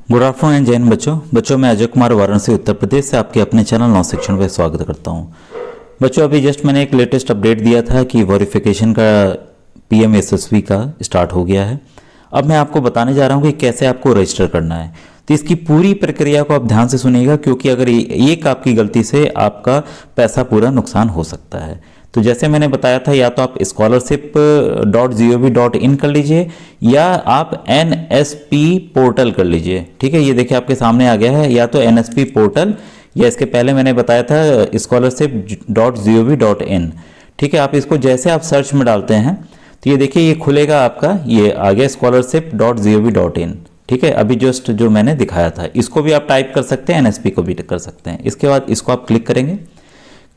Good afternoon and Jain बच्चों मैं अजय कुमार वाराणसी उत्तर प्रदेश से आपके अपने चैनल नौ सेक्शन में स्वागत करता हूं। बच्चों अभी जस्ट मैंने एक लेटेस्ट अपडेट दिया था कि वेरिफिकेशन का पीएमएसएसबी का स्टार्ट हो गया है। अब मैं आपको बताने जा रहा हूं कि कैसे आपको रजिस्टर करना है। तो इसकी पूरी प्रक्रिया को आप ध्यान से सुनिएगा, क्योंकि अगर एक आपकी गलती से आपका पैसा पूरा नुकसान हो सकता है। तो जैसे मैंने बताया था, या तो आप scholarship.gov.in कर लीजिए या आप NSP पोर्टल कर लीजिए। ठीक है, ये देखिए आपके सामने आ गया है, या तो NSP पोर्टल या इसके पहले मैंने बताया था scholarship.gov.in। ठीक है, आप इसको जैसे आप सर्च में डालते हैं तो ये देखिए ये खुलेगा आपका, ये आ गया scholarship.gov.in। ठीक है, अभी जस्ट जो मैंने दिखाया था इसको भी आप टाइप कर सकते हैं, NSP को भी कर सकते हैं। इसके बाद इसको आप क्लिक करेंगे।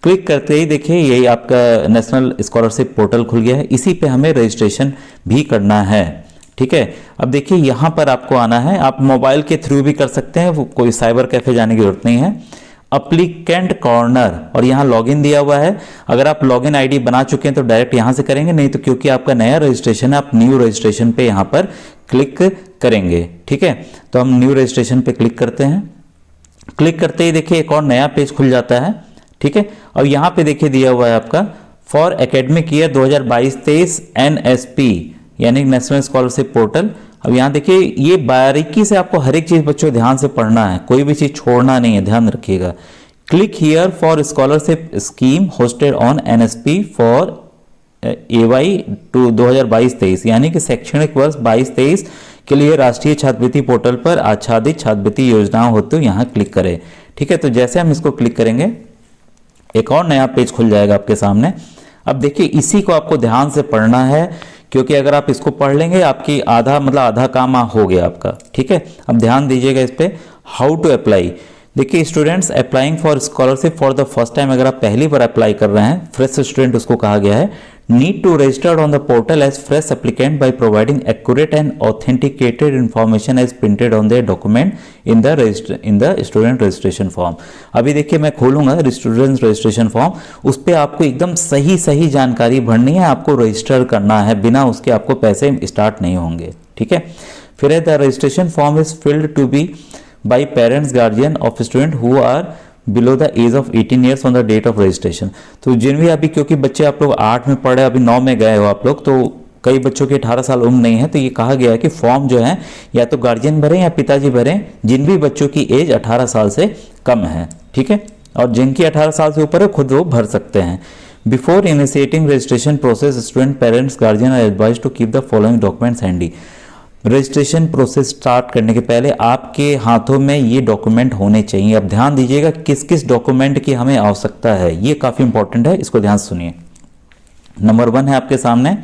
क्लिक करते ही देखिए यही आपका नेशनल स्कॉलरशिप पोर्टल खुल गया है। इसी पे हमें रजिस्ट्रेशन भी करना है। ठीक है, अब देखिए यहाँ पर आपको आना है। आप मोबाइल के थ्रू भी कर सकते हैं, वो कोई साइबर कैफे जाने की जरूरत नहीं है। अप्लीकेंट कॉर्नर और यहाँ लॉगिन दिया हुआ है। अगर आप लॉगिन आईडी बना चुके हैं तो डायरेक्ट यहाँ से करेंगे, नहीं तो क्योंकि आपका नया रजिस्ट्रेशन है आप न्यू रजिस्ट्रेशन पे यहाँ पर क्लिक करेंगे। ठीक है, तो हम न्यू रजिस्ट्रेशन पे क्लिक करते हैं। क्लिक करते ही देखिए एक और नया पेज खुल जाता है। ठीक है, और यहाँ पे देखिए दिया हुआ है आपका फॉर एकेडमिक ईयर 2022-23 NSP यानी नेशनल स्कॉलरशिप पोर्टल। अब यहाँ देखिए ये बारीकी से आपको हर एक चीज बच्चों ध्यान से पढ़ना है, कोई भी चीज छोड़ना नहीं है, ध्यान रखिएगा। Click here for scholarship scheme hosted on NSP for AY to 2022-23 यानी कि शैक्षणिक वर्ष 22-23 के लिए राष्ट्रीय छात्रवृत्ति पोर्टल पर आच्छादित छात्रवृत्ति योजनाओं होते यहाँ क्लिक करें। ठीक है, तो जैसे हम इसको क्लिक करेंगे एक और नया पेज खुल जाएगा आपके सामने। अब देखिए इसी को आपको ध्यान से पढ़ना है, क्योंकि अगर आप इसको पढ़ लेंगे आपकी आधा काम हो गया आपका। ठीक है, अब ध्यान दीजिएगा इस पे। हाउ टू अप्लाई, देखिए students applying for scholarship for the first time, अगर आप पहली बार अप्लाई कर रहे हैं, फ्रेश स्टूडेंट उसको कहा गया है, need to register on the portal as fresh applicant by providing accurate and authenticated information as printed on their document in the student registration form. अभी देखिए मैं खोलूंगा स्टूडेंट रजिस्ट्रेशन फॉर्म, उस पर आपको एकदम सही जानकारी भरनी है, आपको रजिस्टर करना है, बिना उसके आपको पैसे स्टार्ट नहीं होंगे। ठीक है, फिर the registration form is filled to be by parents guardian of student who are below the age of 18 years on the date of registration। तो जिन भी अभी, क्योंकि बच्चे आप लोग 8 में पढ़े, अभी 9 में गए हो आप लोग, तो कई बच्चों की 18 साल उम्र नहीं है, तो ये कहा गया है कि फॉर्म जो है या तो गार्जियन भरें या पिताजी भरें, जिन भी बच्चों की एज 18 साल से कम है। ठीक है, और जिनकी 18 साल से ऊपर है खुद वो भर सकते हैं। Before initiating registration process student parents guardian are advised to keep the following documents handy. Registration process start करने के पहले आपके हाथों में ये डॉक्यूमेंट होने चाहिए। अब ध्यान दीजिएगा किस किस डॉक्यूमेंट की हमें आवश्यकता है, ये काफी इंपॉर्टेंट है, इसको ध्यान से सुनिए। नंबर 1 है आपके सामने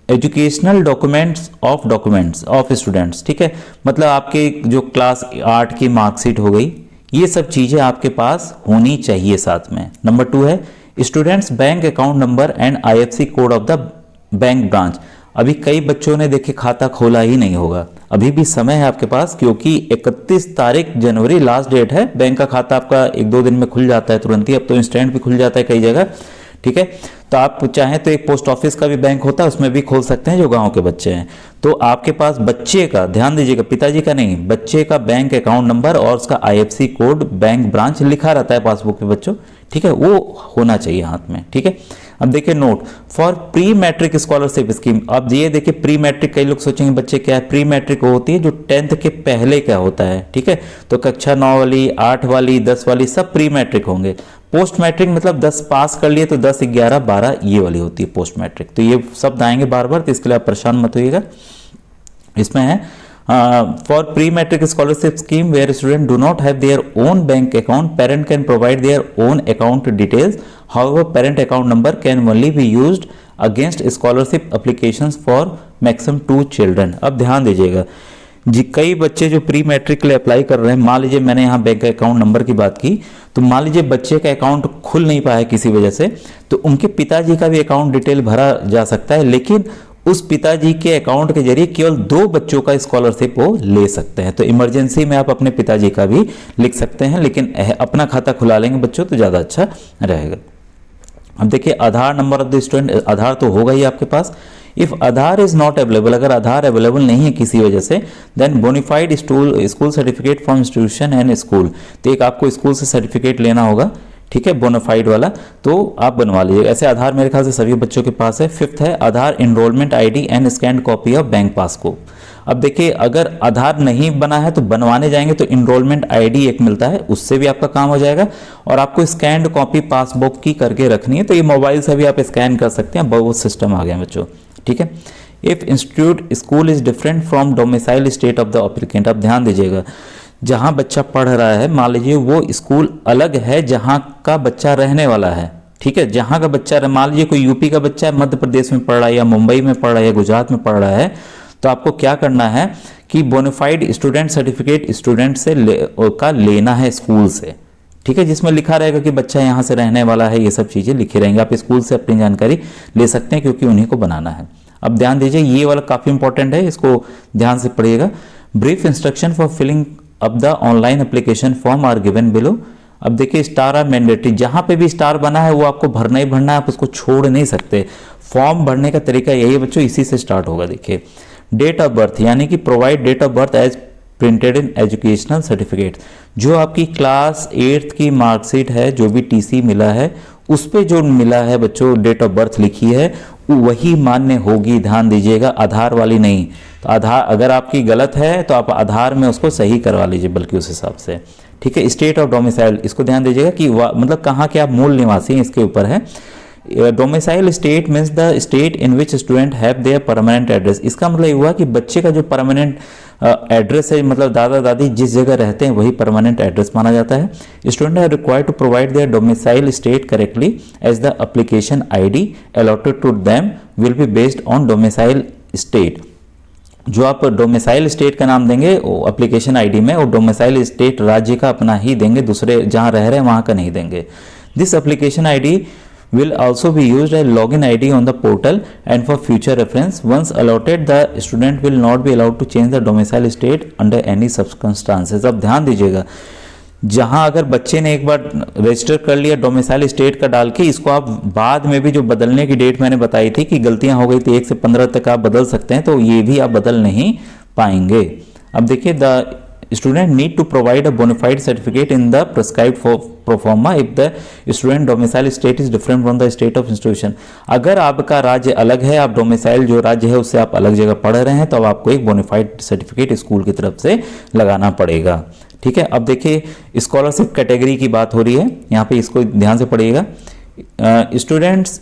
एजुकेशनल डॉक्यूमेंट्स ऑफ स्टूडेंट्स। ठीक है, मतलब आपके जो क्लास 8 की मार्कशीट हो गई, ये सब चीजें आपके पास होनी चाहिए साथ में। नंबर 2 है students bank account number and IFSC code of the bank branch. अभी कई बच्चों ने देखिए खाता खोला ही नहीं होगा, अभी भी समय है आपके पास, क्योंकि 31 तारीख जनवरी लास्ट डेट है। बैंक का खाता आपका 1-2 दिन में खुल जाता है तुरंत ही, अब तो इंस्टेंट भी खुल जाता है कई जगह। ठीक है, तो आप चाहें तो एक पोस्ट ऑफिस का भी बैंक होता है, उसमें भी खोल सकते हैं जो गांव के बच्चे हैं। तो आपके पास बच्चे का, ध्यान दीजिएगा पिताजी का नहीं, बच्चे का बैंक अकाउंट नंबर और उसका IFSC कोड बैंक ब्रांच लिखा रहता है पासबुक पे बच्चों। ठीक है, वो होना चाहिए हाथ में। ठीक है, अब देखिए note for pre matric scholarship scheme. अब ये देखिए प्री मैट्रिक, कई लोग सोचेंगे बच्चे क्या है, प्री मैट्रिक होती है जो 10th के पहले क्या होता है। ठीक है, तो कक्षा 9 वाली, 8 वाली, 10 वाली सब प्री मैट्रिक होंगे। पोस्ट मैट्रिक मतलब 10 पास कर लिए तो 10, 11, 12 ये वाली होती है पोस्ट मैट्रिक। तो ये शब्द आएंगे बार बार, तो इसके लिए आप परेशान मत होइएगा। इसमें है for pre matric scholarship scheme where student do not have their own bank account, parent can provide their own account details, however parent account number can only be used against scholarship applications for maximum 2 children. अब ध्यान दीजिएगा जी, कई बच्चे जो pre matric के लिए apply कर रहे हैं, मान लीजिए मैंने यहाँ बैंक अकाउंट नंबर की बात की, तो मान लीजिए बच्चे का अकाउंट खुल नहीं पाया किसी वजह से, तो उनके पिताजी का भी अकाउंट डिटेल भरा जा सकता है, लेकिन उस पिताजी के अकाउंट के जरिए केवल 2 बच्चों का स्कॉलरशिप वो ले सकते हैं। तो इमरजेंसी में आप अपने पिताजी का भी लिख सकते हैं, लेकिन अपना खाता खुला लेंगे बच्चों तो ज़्यादा अच्छा रहेगा। अब देखिए Aadhaar number of the student, Aadhaar तो होगा ही आपके पास। If Aadhaar is not available, अगर आधार अवेलेबल नहीं है किसी वजह से, then bonafide school certificate from institution and school, तो एक आपको स्कूल से सर्टिफिकेट लेना होगा, ठीक है, बोनाफाइड वाला, तो आप बनवा लीजिएगा। ऐसे आधार मेरे ख्याल से सभी बच्चों के पास है। फिफ्थ है Aadhaar enrolment ID and scan copy of bank passbook. अब देखिए अगर आधार नहीं बना है तो बनवाने जाएंगे तो इनरोलमेंट आईडी एक मिलता है, उससे भी आपका काम हो जाएगा, और आपको स्कैन्ड कॉपी पासबुक की करके रखनी है, तो ये मोबाइल से भी आप स्कैन कर सकते हैं, बहुत सिस्टम आ गया बच्चों, ठीक है। If institute school is different from domicile state of the applicant, अब ध्यान दीजिएगा, जहां बच्चा पढ़ रहा है, मान लीजिए वो स्कूल अलग है जहां का बच्चा रहने वाला है, ठीक है, जहां का बच्चा, मान लीजिए कोई यूपी का बच्चा है, मध्य प्रदेश में पढ़ रहा है या मुंबई में पढ़ रहा है या गुजरात में पढ़ रहा है, तो आपको क्या करना है कि बोनाफाइड स्टूडेंट सर्टिफिकेट स्टूडेंट से का लेना है स्कूल से, ठीक है, जिसमें लिखा रहेगा कि बच्चा यहाँ से रहने वाला है, ये सब चीज़ें लिखी रहेंगे। आप स्कूल से अपनी जानकारी ले सकते हैं क्योंकि उन्हीं को बनाना है। अब ध्यान दीजिए ये वाला काफ़ी इंपॉर्टेंट है, इसको ध्यान से पढ़िएगा। Brief instruction for filling up the online application form are given below. अब देखिए स्टार आर मैंडेटरी, जहां पे भी स्टार बना है वो आपको भरना ही भरना है, आप उसको छोड़ नहीं सकते। फॉर्म भरने का तरीका यही है बच्चों, इसी से स्टार्ट होगा। देखिए डेट ऑफ बर्थ, यानी कि provide date of birth as printed in educational certificate, जो आपकी क्लास 8th की मार्कशीट है, जो भी टीसी मिला है उस पे जो मिला है बच्चों डेट ऑफ बर्थ लिखी है वही मान्य होगी, ध्यान दीजिएगा, आधार वाली नहीं। तो आधार अगर आपकी गलत है तो आप आधार में उसको सही करवा लीजिए बल्कि उस हिसाब से, ठीक है। स्टेट ऑफ डोमिसाइल, इसको ध्यान दीजिएगा कि मतलब कहाँ के आप मूल निवासी हैं, इसके ऊपर है। Domicile state means the state in which student have their permanent address, इसका मतलब ये हुआ कि बच्चे का जो परमानेंट एड्रेस है, मतलब दादा दादी जिस जगह रहते हैं वही परमानेंट एड्रेस माना जाता है। Student are required to provide their domicile state correctly as the application ID allotted to them will be based on domicile state. जो आप डोमिसाइल स्टेट का नाम देंगे एप्लीकेशन आईडी में, और डोमिसाइल स्टेट राज्य का अपना ही देंगे, दूसरे जहां रह रहे हैं वहां का नहीं देंगे। This application ID will also be used as login ID on the portal and for future reference. Once allotted, the student will not be allowed to change the domicile state under any circumstances. अब ध्यान दीजिएगा, जहां अगर बच्चे ने एक बार register कर लिया डोमिसाइल स्टेट का डाल के, इसको आप बाद में भी जो बदलने की डेट मैंने बताई थी कि गलतियां हो गई थी 1 से 15 तक आप बदल सकते हैं, तो ये भी आप बदल नहीं पाएंगे। अब देखिए the student need to provide a bona fide certificate in the prescribed pro forma if the student domicile state is different from the state of institution। अगर आपका राज्य अलग है, आप डोमिसाइल जो राज्य है उससे आप अलग जगह पढ़ रहे हैं, तो अब आपको एक बोनाफाइड सर्टिफिकेट स्कूल की तरफ से लगाना पड़ेगा, ठीक है। अब देखिए स्कॉलरशिप कैटेगरी की बात हो रही है, यहाँ पे इसको ध्यान से पढ़िएगा। Students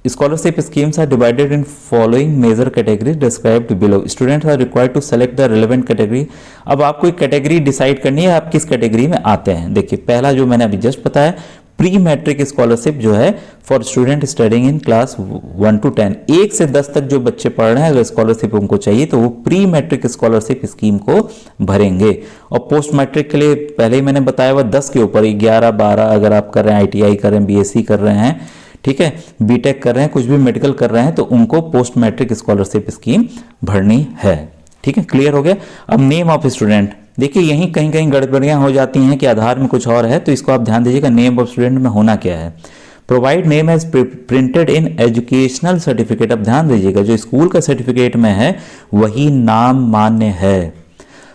scholarship schemes are divided in following major categories described below. Students are required to select the relevant category। अब आपको एक कैटेगरी डिसाइड करनी है, आप किस कैटेगरी में आते हैं। देखिए पहला जो मैंने अभी जस्ट बताया, प्री मैट्रिक स्कॉलरशिप जो है for student studying in class 1 to 10, 1 से 10 तक जो बच्चे पढ़ रहे हैं, अगर स्कॉलरशिप उनको चाहिए तो वो प्री मैट्रिक स्कॉलरशिप स्कीम को भरेंगे। और पोस्ट मैट्रिक के लिए पहले ही मैंने बताया हुआ 10 के ऊपर 11, 12 अगर आप कर रहे हैं, ITI कर रहे हैं, BSc कर रहे हैं, ठीक है, बीटेक कर रहे हैं, कुछ भी मेडिकल कर रहे हैं, तो उनको पोस्ट मैट्रिक स्कॉलरशिप स्कीम भरनी है, ठीक है। क्लियर हो गया। अब नेम ऑफ स्टूडेंट, देखिए यहीं कहीं कहीं गड़बड़ियां हो जाती हैं कि आधार में कुछ और है, तो इसको आप ध्यान दीजिएगा नेम ऑफ स्टूडेंट में होना क्या है। Provide name as printed in educational certificate, अब ध्यान दीजिएगा जो स्कूल का सर्टिफिकेट में है वही नाम मान्य है।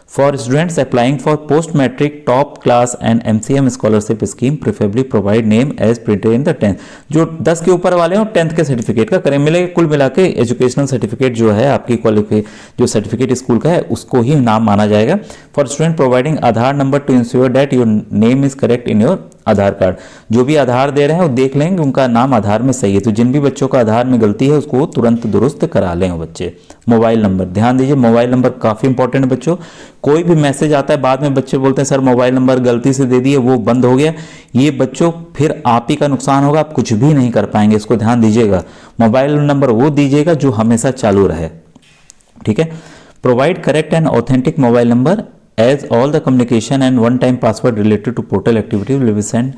For students applying for post matric top class and MCM scholarship scheme preferably provide name as printed in the 10th। जो 10 के ऊपर वाले हैं और 10th के सर्टिफिकेट का करें मिलेगा, कुल मिला के एजुकेशनल सर्टिफिकेट जो है आपकी क्वालिफाई जो सर्टिफिकेट स्कूल का है उसको ही नाम माना जाएगा। For student providing Aadhaar number two ensure that your name is correct in your Aadhaar card, जो भी आधार दे रहे हैं वो देख लेंगे उनका नाम आधार में सही है, तो जिन भी बच्चों का आधार में गलती है उसको तुरंत दुरुस्त करा लें वो बच्चे। मोबाइल नंबर, ध्यान दीजिए मोबाइल नंबर काफी इंपॉर्टेंट है बच्चों। कोई भी मैसेज आता है बाद में बच्चे बोलते हैं सर मोबाइल नंबर गलती से दे दिए, वो बंद हो गया, ये बच्चों फिर आप ही का नुकसान होगा, आप कुछ भी नहीं कर पाएंगे, इसको ध्यान दीजिएगा। मोबाइल नंबर वो दीजिएगा जो हमेशा चालू रहे, ठीक है। Provide correct and authentic mobile number as all the communication and one time password related to portal activity will be send.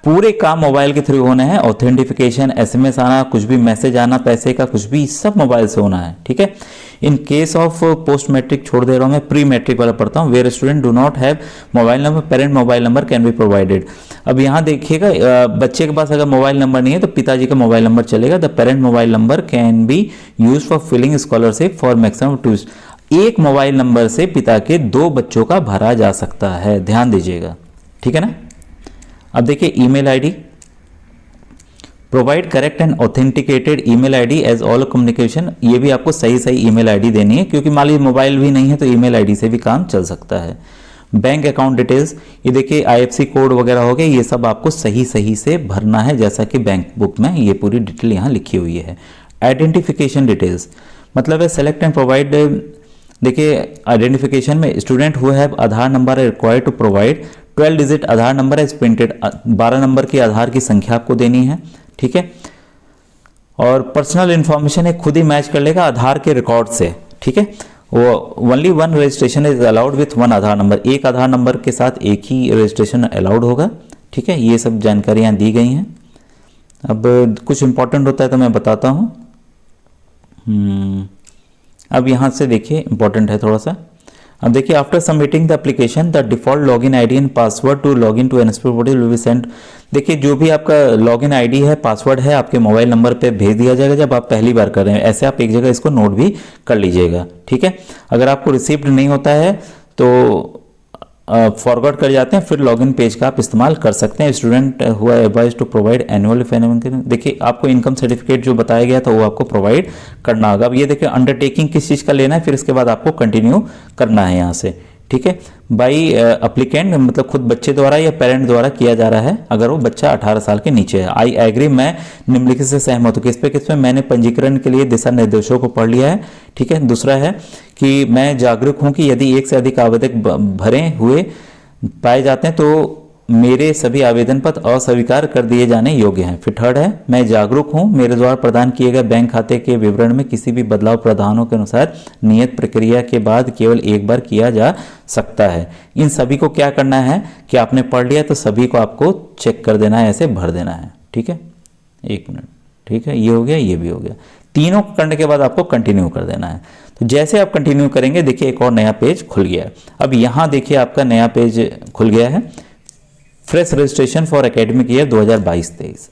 पूरे काम मोबाइल के थ्रू होने हैं, ऑथेंटिफिकेशन, SMS आना, कुछ भी मैसेज आना, पैसे का कुछ भी, सब मोबाइल से होना है, ठीक है। In case of post matric छोड़ दे रहा हूँ, मैं प्री मैट्रिक वाला पढ़ता हूँ। Where student do not have mobile number, parent mobile number can be provided. अब यहाँ देखिएगा बच्चे के पास अगर मोबाइल नंबर नहीं है तो पिताजी का मोबाइल नंबर चलेगा। The parent mobile number can be use for filling scholarship for maximum 2। एक मोबाइल नंबर से पिता के 2 बच्चों का भरा जा सकता है, ध्यान दीजिएगा, ठीक है ना। अब देखिए email ID, provide correct and authenticated email ID as all communication. ये भी आपको सही सही ईमेल आईडी देनी है, क्योंकि मान लीजिए मोबाइल भी नहीं है तो ईमेल आईडी से भी काम चल सकता है। बैंक अकाउंट डिटेल्स, ये देखिए आईएफएससी कोड वगैरह हो गए, ये सब आपको सही सही से भरना है, जैसा कि बैंक बुक में ये पूरी डिटेल यहाँ लिखी हुई है। आइडेंटिफिकेशन डिटेल्स मतलब है सेलेक्ट एंड प्रोवाइड। देखिए आइडेंटिफिकेशन में student who have Aadhaar number है required to provide 12 digit Aadhaar number as printed. 12 number की आधार की संख्या आपको देनी है, ठीक है। और पर्सनल इंफॉर्मेशन है खुद ही मैच कर लेगा आधार के रिकॉर्ड से, ठीक है। वो only one registration is allowed with one Aadhaar number, एक आधार नंबर के साथ एक ही रजिस्ट्रेशन अलाउड होगा, ठीक है। ये सब जानकारियाँ दी गई हैं। अब कुछ इंपॉर्टेंट होता है तो मैं बताता हूँ। अब यहाँ से देखिए इंपॉर्टेंट है थोड़ा सा। अब देखिए after submitting the application the default login ID and password to login to NSP portal will be sent. देखिए जो भी आपका लॉगिन आईडी है, पासवर्ड है, आपके मोबाइल नंबर पे भेज दिया जाएगा जब आप पहली बार कर रहे हैं। ऐसे आप एक जगह इसको नोट भी कर लीजिएगा, ठीक है। अगर आपको रिसीव्ड नहीं होता है तो फॉरवर्ड कर जाते हैं, फिर लॉगिन पेज का आप इस्तेमाल कर सकते हैं। स्टूडेंट हुआ एडवाइज टू प्रोवाइड एनुअल। देखिए आपको इनकम सर्टिफिकेट जो बताया गया था वो आपको प्रोवाइड करना होगा। अब ये देखिए अंडरटेकिंग किस चीज़ का लेना है, फिर इसके बाद आपको कंटिन्यू करना है यहाँ से, ठीक है। बाई एप्लीकेंट मतलब खुद बच्चे द्वारा या पेरेंट द्वारा किया जा रहा है अगर वो बच्चा 18 साल के नीचे है। आई एग्री, मैं निम्नलिखित से सहमत हूँ। किस पे मैंने पंजीकरण के लिए दिशा निर्देशों को पढ़ लिया है, ठीक है। दूसरा है कि मैं जागरूक हूँ कि यदि एक से अधिक आवेदक भरे हुए पाए जाते हैं तो मेरे सभी आवेदन पत्र अस्वीकार कर दिए जाने योग्य हैं। फिर थर्ड है मैं जागरूक हूं मेरे द्वारा प्रदान किए गए बैंक खाते के विवरण में किसी भी बदलाव प्रावधानों के अनुसार नियत प्रक्रिया के बाद केवल एक बार किया जा सकता है। इन सभी को क्या करना है कि आपने पढ़ लिया तो सभी को आपको चेक कर देना है, ऐसे भर देना है, ठीक है। 1 मिनट, ठीक है। ये हो गया, ये भी हो गया। तीनों करने के बाद आपको कंटिन्यू कर देना है। तो जैसे आप कंटिन्यू करेंगे देखिए एक और नया पेज खुल गया है। अब यहाँ देखिए आपका नया पेज खुल गया है, fresh registration for academic year 2022-23,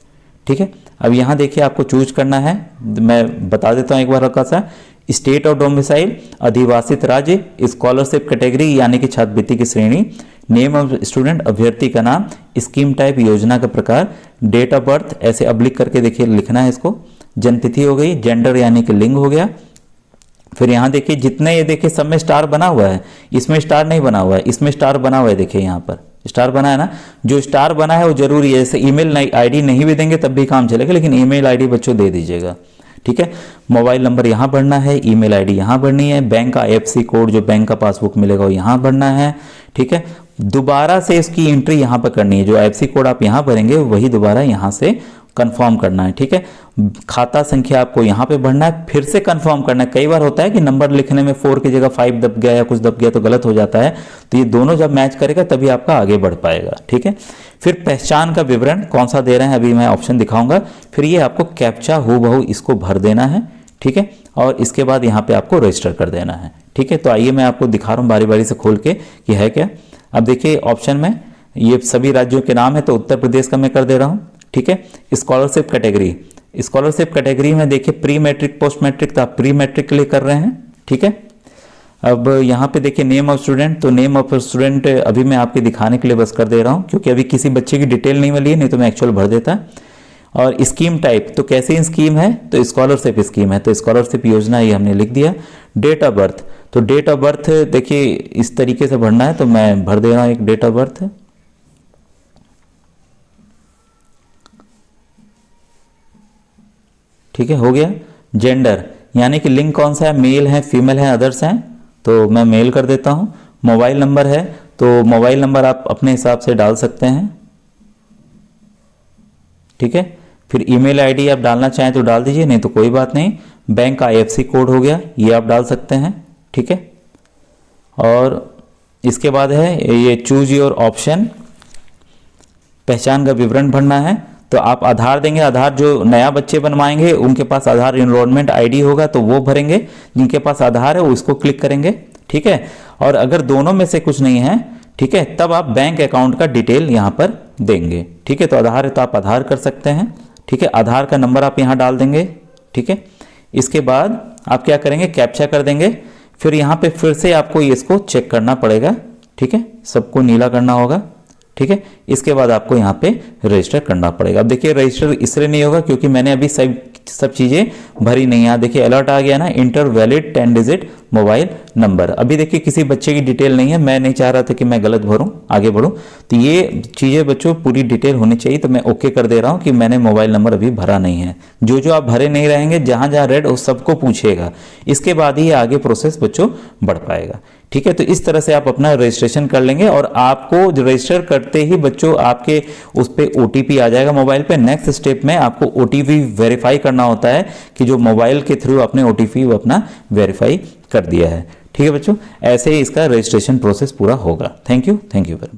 ठीक है। अब यहाँ देखिए आपको चूज करना है, मैं बता देता हूँ एक बार हल्का सा। स्टेट ऑफ डोमिसाइल, अधिवासित राज्य, स्कॉलरशिप कैटेगरी यानी कि छात्रवृत्ति की श्रेणी, नेम ऑफ स्टूडेंट अभ्यर्थी का नाम, स्कीम टाइप योजना का प्रकार, डेट ऑफ बर्थ ऐसे अब्लिक करके देखिए लिखना है इसको, जन्मतिथि हो गई, जेंडर यानी कि लिंग हो गया। फिर यहाँ देखिए जितने ये देखिए सब में स्टार बना हुआ है, इसमें स्टार नहीं बना हुआ है, इसमें स्टार बना हुआ है, देखिए यहाँ पर स्टार बना है ना। जो स्टार बना है वो जरूरी है, जैसे ईमेल आईडी नहीं भी देंगे तब भी काम चलेगा, लेकिन ईमेल आईडी बच्चों दे दीजिएगा, ठीक है। मोबाइल नंबर यहाँ भरना है, ईमेल आईडी यहाँ भरनी है, बैंक का आईएफएससी कोड जो बैंक का पासबुक मिलेगा वो यहाँ भरना है, ठीक है। दोबारा से इसकी एंट्री यहाँ पर करनी है, जो आईएफएससी कोड आप यहाँ भरेंगे वही दोबारा यहाँ से कंफर्म करना है, ठीक है। खाता संख्या आपको यहाँ पे भरना है, फिर से कंफर्म करना है। कई बार होता है कि नंबर लिखने में 4 की जगह 5 दब गया या कुछ दब गया तो गलत हो जाता है, तो ये दोनों जब मैच करेगा तभी आपका आगे बढ़ पाएगा, ठीक है। फिर पहचान का विवरण कौन सा दे रहे हैं अभी मैं ऑप्शन दिखाऊंगा। फिर ये आपको कैप्चा हूबहू इसको भर देना है, ठीक है। और इसके बाद यहाँ पे आपको रजिस्टर कर देना है, ठीक है। तो आइए मैं आपको दिखा रहा हूँ बारी बारी से खोल के कि है क्या। अब देखिए ऑप्शन में ये सभी राज्यों के नाम है, तो उत्तर प्रदेश का मैं कर दे रहा हूँ, ठीक है। स्कॉलरशिप कैटेगरी, स्कॉलरशिप कैटेगरी में देखिए प्री मैट्रिक पोस्ट मैट्रिक, तो आप प्री मैट्रिक के लिए कर रहे हैं, ठीक है। अब यहाँ पे देखिए नेम ऑफ स्टूडेंट, तो नेम ऑफ स्टूडेंट अभी मैं आपके दिखाने के लिए बस कर दे रहा हूँ, क्योंकि अभी किसी बच्चे की डिटेल नहीं मिली है, नहीं तो मैं एक्चुअल भर देता। और स्कीम टाइप, तो कैसी स्कीम है, तो स्कॉलरशिप स्कीम है, तो स्कॉलरशिप योजना ये हमने लिख दिया। डेट ऑफ बर्थ, तो डेट ऑफ बर्थ देखिए इस तरीके से भरना है, तो मैं भर दे रहा हूँ एक डेट ऑफ बर्थ, ठीक है, हो गया। जेंडर यानी कि लिंग कौन सा है, मेल है, फीमेल है, अदर्स हैं, तो मैं मेल कर देता हूं। मोबाइल नंबर है तो मोबाइल नंबर आप अपने हिसाब से डाल सकते हैं, ठीक है। फिर ईमेल आईडी आप डालना चाहें तो डाल दीजिए, नहीं तो कोई बात नहीं। बैंक का आईएफएससी कोड हो गया, ये आप डाल सकते हैं, ठीक है। और इसके बाद है ये चूज योर ऑप्शन, पहचान का विवरण भरना है, तो आप आधार देंगे, आधार जो नया बच्चे बनवाएंगे उनके पास आधार इनरोलमेंट आईडी होगा तो वो भरेंगे, जिनके पास आधार है वो इसको क्लिक करेंगे, ठीक है। और अगर दोनों में से कुछ नहीं है, ठीक है, तब आप बैंक अकाउंट का डिटेल यहाँ पर देंगे, ठीक है। तो आधार है तो आप आधार कर सकते हैं, ठीक है। आधार का नंबर आप यहाँ डाल देंगे, ठीक है। इसके बाद आप क्या करेंगे, कैप्चा कर देंगे, फिर यहाँ पे फिर से आपको इसको चेक करना पड़ेगा, ठीक है, सबको नीला करना होगा, ठीक है। इसके बाद आपको यहाँ पे रजिस्टर करना पड़ेगा। अब देखिए रजिस्टर इसलिए नहीं होगा क्योंकि मैंने अभी सब चीज़ें भरी नहीं है। यहाँ देखिए अलर्ट आ गया ना, inter valid 10 digit mobile number. अभी देखिए किसी बच्चे की डिटेल नहीं है, मैं नहीं चाह रहा था कि मैं गलत भरूं, आगे बढ़ूं, तो ये चीज़ें बच्चों पूरी डिटेल होनी चाहिए, तो मैं ओके कर दे रहा हूं कि मैंने मोबाइल नंबर अभी भरा नहीं है। जो जो आप भरे नहीं रहेंगे, जहां जहां रेड उस सबको पूछेगा, इसके बाद ही आगे प्रोसेस बच्चों बढ़ पाएगा, ठीक है। तो इस तरह से आप अपना रजिस्ट्रेशन कर लेंगे और आपको रजिस्टर करते ही बच्चों आपके उस पर OTP आ जाएगा मोबाइल पे। नेक्स्ट स्टेप में आपको OTP वेरीफाई करना होता है कि जो मोबाइल के थ्रू आपने OTP अपना वेरीफाई कर दिया है, ठीक है बच्चों। ऐसे ही इसका रजिस्ट्रेशन प्रोसेस पूरा होगा। Thank you very much.